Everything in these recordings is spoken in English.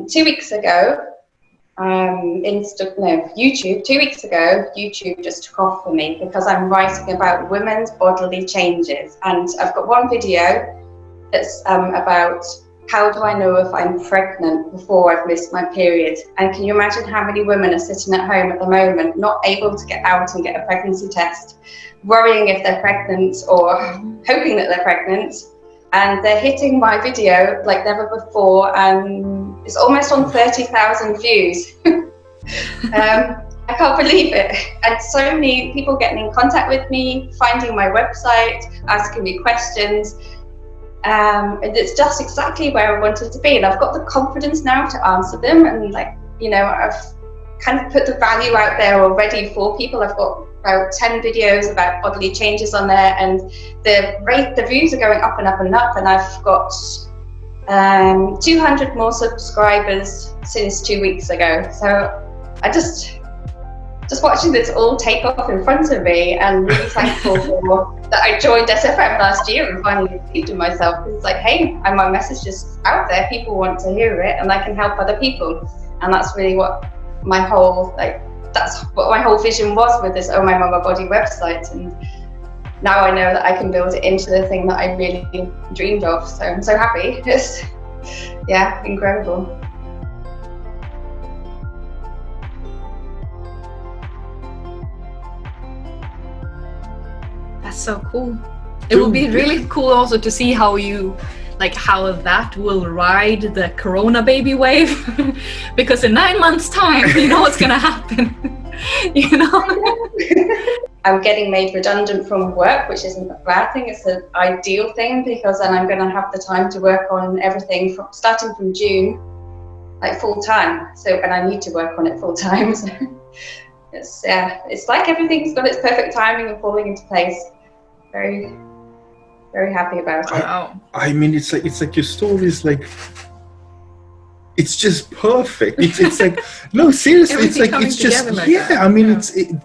2 weeks ago, YouTube. 2 weeks ago, YouTube just took off for me because I'm writing about women's bodily changes, and I've got one video that's about how do I know if I'm pregnant before I've missed my period. And can you imagine how many women are sitting at home at the moment, not able to get out and get a pregnancy test, worrying if they're pregnant or hoping that they're pregnant, and they're hitting my video like never before, and it's almost on 30,000 views. I can't believe it. And so many people getting in contact with me, finding my website, asking me questions. And it's just exactly where I wanted to be. And I've got the confidence now to answer them. And I've kind of put the value out there already for people. I've got about 10 videos about bodily changes on there, and the views are going up and up and up. And I've got 200 more subscribers since 2 weeks ago. So I just watching this all take off in front of me, and really thankful for that I joined SFM last year and finally believed in myself. It's like, hey, my message is out there, people want to hear it, and I can help other people. And that's really what my whole vision was with this Oh My Mama Body website. And now I know that I can build it into the thing that I really dreamed of. So I'm so happy. It's, incredible. That's so cool. It will be really cool also to see how that will ride the Corona baby wave. Because in 9 months' time, you know what's gonna happen. I'm getting made redundant from work, which isn't a bad thing. It's an ideal thing, because then I'm going to have the time to work on everything starting from June, like full time. So, and I need to work on it full time. So it's like everything's got its perfect timing and falling into place. Very, very happy about it. I mean, it's like your story is like, it's just perfect. It's like, no, seriously, it's like, it's just, I mean,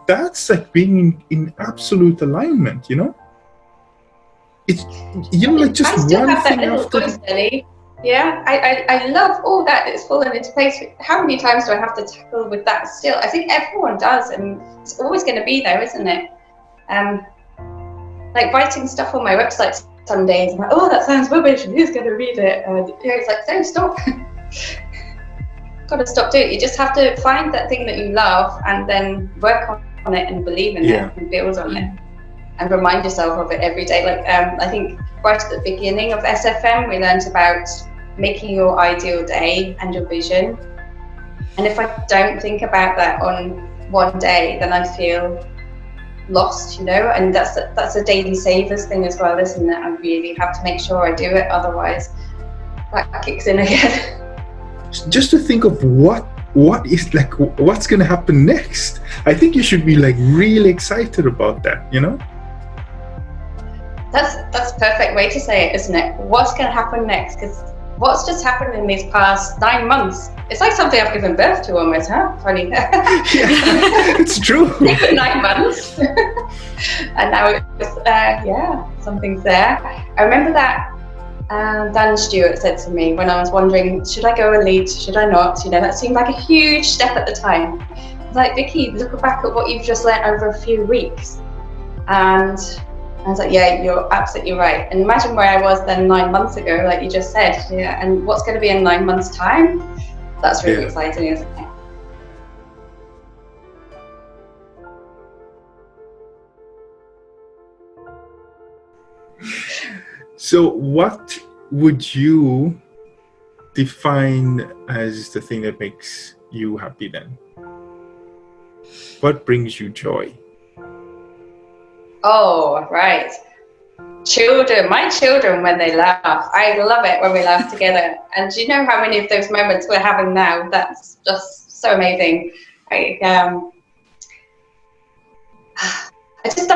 that's like being in absolute alignment, It's, like just one thing after. Yeah, I love all that. It's fallen into place. How many times do I have to tackle with that still? I think everyone does, and it's always going to be there, isn't it? Like writing stuff on my website some days, I'm like, oh, that sounds rubbish, and who's going to read it? And it's like, don't stop. Got to stop doing it. You just have to find that thing that you love and then work on it and believe in it and build on it and remind yourself of it every day. Like I think right at the beginning of SFM, we learned about making your ideal day and your vision. And if I don't think about that on one day, then I feel lost, and that's a daily savers thing as well, isn't it? I really have to make sure I do it, otherwise that kicks in again. Just to think of what is like, what's going to happen next. I think you should be like really excited about that, That's a perfect way to say it, isn't it? What's going to happen next? Because what's just happened in these past 9 months? It's like something I've given birth to almost, huh? Funny. Yeah, it's true. 9 months. And now it's, something's there. I remember that Dan Stewart said to me when I was wondering, should I go and lead, should I not? That seemed like a huge step at the time. I was like, Vicky, look back at what you've just learned over a few weeks. And I was like, yeah, you're absolutely right. And imagine where I was then 9 months ago, like you just said. Yeah, and what's going to be in 9 months' time? That's really exciting, isn't it? So what would you define as the thing that makes you happy then? What brings you joy? Oh, right. My children, when they laugh. I love it when we laugh together. And do you know how many of those moments we're having now? That's just so amazing. I just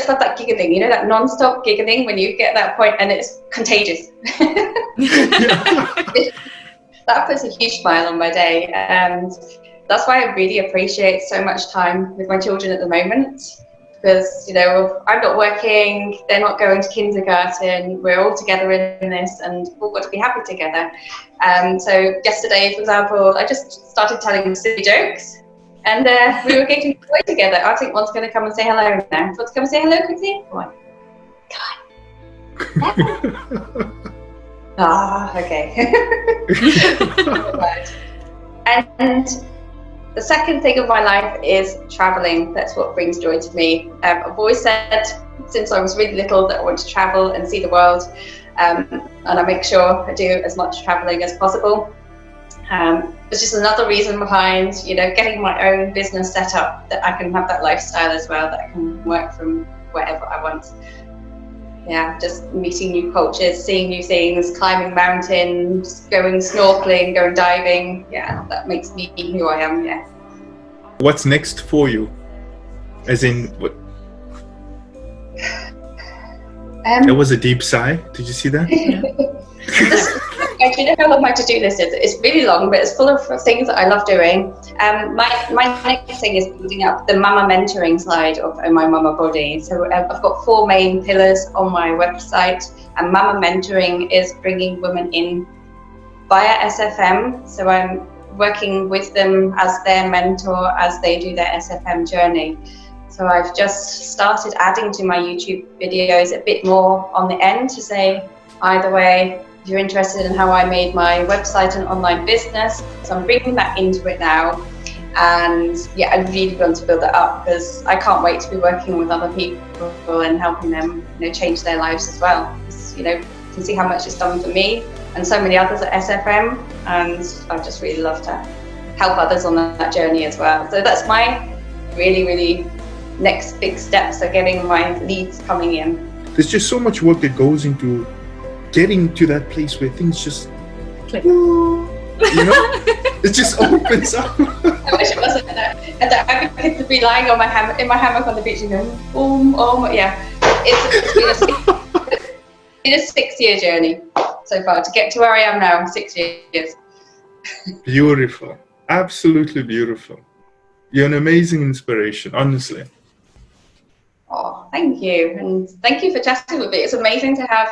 love that giggling, that non-stop giggling when you get that point, and it's contagious. That puts a huge smile on my day, and that's why I really appreciate so much time with my children at the moment, because, you know, I'm not working, they're not going to kindergarten, we're all together in this, and we've all got to be happy together. So yesterday, for example, I just started telling silly jokes, and we were getting away together. I think one's going to come and say hello now. Want to come and say hello quickly? Come on. Okay. And the second thing of my life is traveling. That's what brings joy to me. I've always said since I was really little that I want to travel and see the world, and I make sure I do as much traveling as possible. It's just another reason behind, you know, getting my own business set up, that I can have that lifestyle as well, that I can work from wherever I want. Yeah, just meeting new cultures, seeing new things, climbing mountains, going snorkeling, going diving. Yeah, that makes me who I am, yeah. What's next for you? As in, what? That was a deep sigh. Did you see that? Do you know how long my to-do list is? It's really long, but it's full of things that I love doing. My next thing is building up the mama mentoring side of my mama body. So I've got 4 main pillars on my website, and mama mentoring is bringing women in via SFM. So I'm working with them as their mentor as they do their SFM journey. So I've just started adding to my YouTube videos a bit more on the end to say, either way, if you're interested in how I made my website and online business. So I'm bringing that into it now. And yeah, I really want to build that up, because I can't wait to be working with other people and helping them, you know, change their lives as well. Because, you know, you can see how much it's done for me and so many others at SFM. And I just really love to help others on that journey as well. So that's my really next big steps, are getting my leads coming in. There's just so much work that goes into getting to that place where things just click. You know, it just opens up. I wish it wasn't that. And I could be lying on my hammock on the beach and going, yeah. It's been a 6-year journey so far to get to where I am now. 6 years. Beautiful, absolutely beautiful. You're an amazing inspiration, honestly. Oh, thank you, and thank you for chatting with me. It's amazing to have.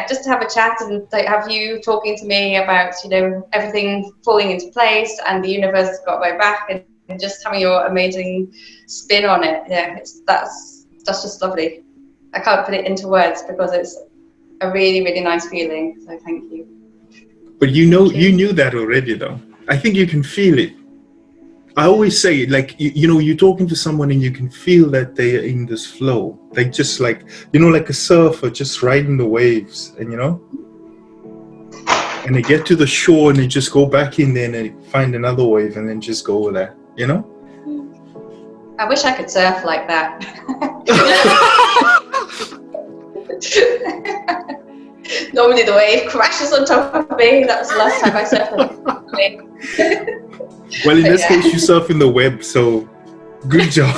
Just to have a chat and have you talking to me about, you know, everything falling into place and the universe got my back, and just having your amazing spin on it. Yeah, that's just lovely. I can't put it into words because it's a really nice feeling. So thank you. But you knew that already, though. I think you can feel it. I always say, like, you know, you're talking to someone and you can feel that they are in this flow. Like, just like, you know, like a surfer just riding the waves, and, you know, and they get to the shore and they just go back in there and they find another wave and then just go over there, you know? I wish I could surf like that. Normally the wave crashes on top of me. That was the last time I surfed. Well, in this case, you surf in the web, so good job.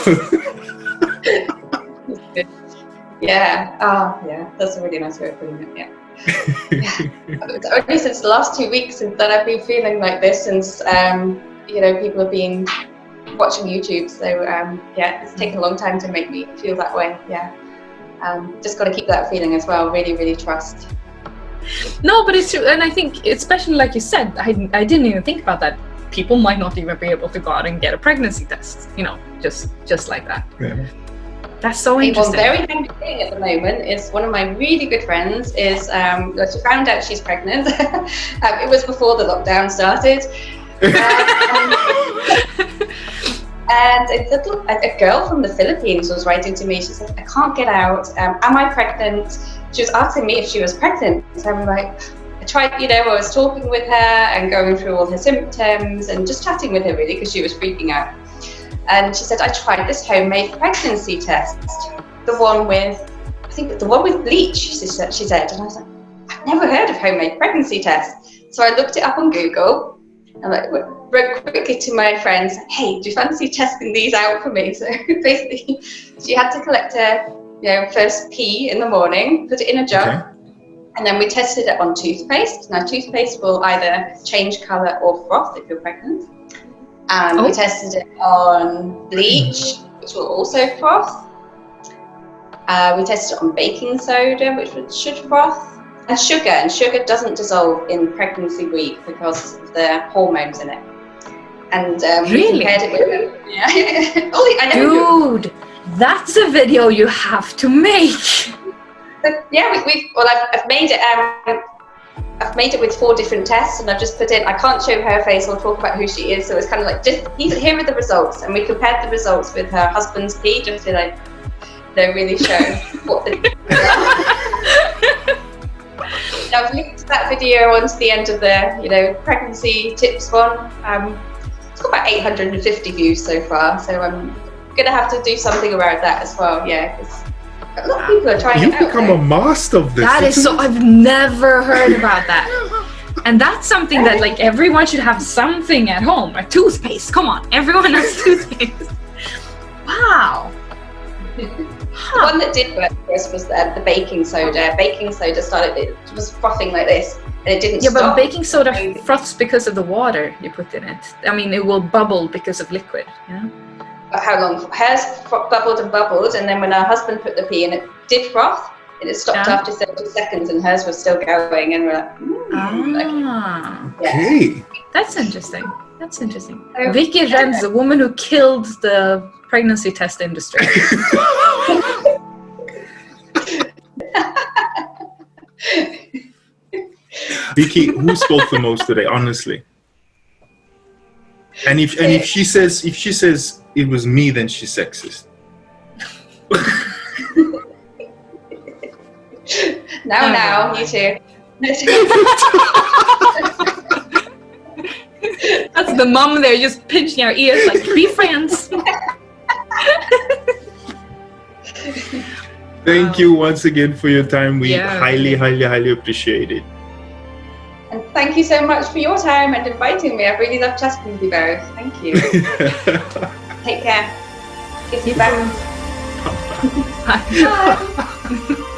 Yeah. Oh, yeah. That's a really nice way of putting it. Yeah. It's only since the last 2 weeks that I've been feeling like this, since you know, people have been watching YouTube. So it's taken a long time to make me feel that way. Yeah. Just got to keep that feeling as well. Really trust. No, but it's true, and I think, especially like you said, I didn't even think about that. People might not even be able to go out and get a pregnancy test, you know, just like that. Yeah. That's so interesting. One very handy thing at the moment is one of my really good friends is she found out she's pregnant. It was before the lockdown started. And a girl from the Philippines was writing to me. She said, I can't get out. Am I pregnant? She was asking me if she was pregnant. So I'm like, I tried, you know, I was talking with her and going through all her symptoms and just chatting with her really, because she was freaking out. And she said, I tried this homemade pregnancy test, the one with bleach, she said. And I was like, I've never heard of homemade pregnancy tests. So I looked it up on Google and I wrote quickly to my friends, hey, do you fancy testing these out for me? So basically, she had to collect her, you know, first pee in the morning, put it in a jug. Okay. And then we tested it on toothpaste. Now, toothpaste will either change colour or froth if you're pregnant. We tested it on bleach, which will also froth. We tested it on baking soda, which should froth. And sugar doesn't dissolve in pregnancy week because of the hormones in it. And we compared it with yeah. I know. Dude, that's a video you have to make. But yeah, I've made it. I've made it with 4 different tests, and I've just put in. I can't show her face or talk about who she is, so it's kind of like here are the results, and we compared the results with her husband's pee, just to like, really show what the. I've linked that video onto the end of the pregnancy tips one. It's got about 850 views so far, so I'm gonna have to do something about that as well. Yeah, because a lot of people are trying it out. You've become a master of this. That is so. I've never heard about that, and that's something that like everyone should have something at home. A toothpaste. Come on, everyone has toothpaste. Wow. The one that did work for us was the baking soda. Baking soda it was frothing like this, and it didn't stop. Yeah, but baking soda froths because of the water you put in it. I mean, it will bubble because of liquid. Yeah. But how long? Hers bubbled and bubbled, and then when our husband put the pee in, it did froth, and it stopped after 30 seconds, and hers was still going, and we're like, okay. That's interesting. That's interesting. Vicki Renz, the woman who killed the pregnancy test industry. Vicky, who spoke the most today, honestly? And if she says it was me, then she's sexist. Now, you too. That's the mom there just pinching our ears like, be friends. Thank you once again for your time. We highly, highly, highly appreciate it. And thank you so much for your time and inviting me. I've really loved chatting with you both. Thank you. Take care. Kiss you back. Bye.